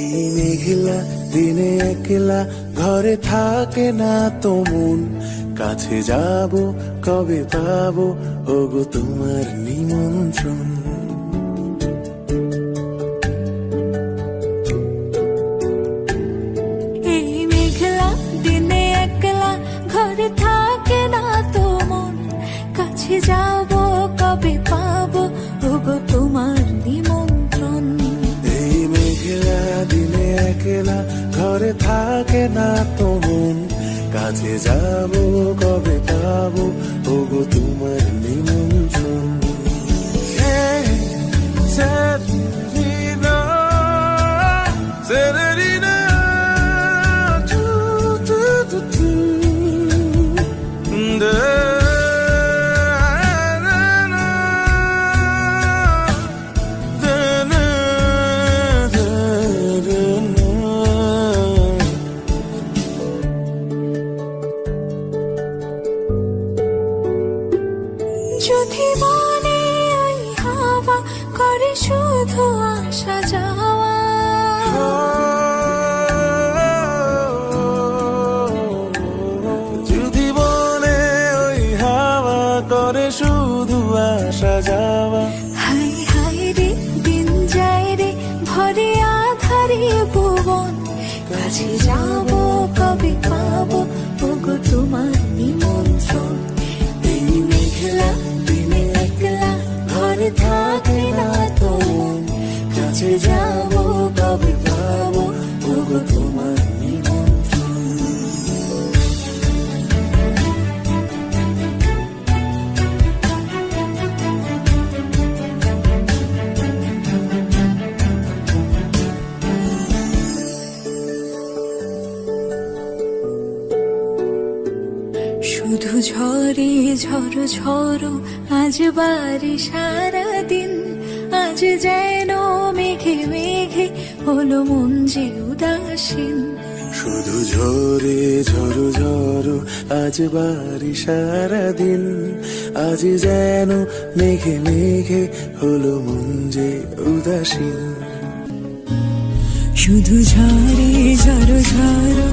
এই মেঘলা দিনে একলা ঘরে থাকে না তো মন, কাছে যাব কবে পাবো ওগো তোমার নিমন্ত্রণ। এই মেঘলা দিনে একলা ঘরে থাকে না তো মন, কাছে যাব কবে পাবো ওগো তোমার নিমন্ত্রণ। এই মেঘলা দিনে একলা ঘরে থাকে না তো মন, কাছে যাব কবে পাবো ওগো তোমার নিমন্ত্রণ। Severina, Severina, tu, tu, tu, tu. Da, na, na, da, na, da, da, na. যদি মনে ওই হাওয়া করে শুধু আসা যাওয়া, যদি বলে ওই হাওয়া করে শুধু আসা যাওয়া, হাই হাই রে দিন যায় রে ভরে আধারে ভুবন, কাছে যাব কবে পাবো ওগো তোমার নিমন্ত্রণ। এই মেঘলা দিনে একলা ঘরে থাকে না তো মন, কাছে যাব কবে পাবো ওগো তোমার নিমন্ত্রণ। শুধু ঝরে ঝড়ো ঝড়ো আজ বাড়ি সারাদিন, আজ যেন মেঘে মেঘে হলো মন যে উদাসীন। শুধু ঝরে ঝড়ো ঝড়ো আজ বাড়ি সারাদিন, আজ যেন মেঘে মেঘে হলো মন যে উদাসীন। শুধু ঝরে ঝড়ো ঝড়ো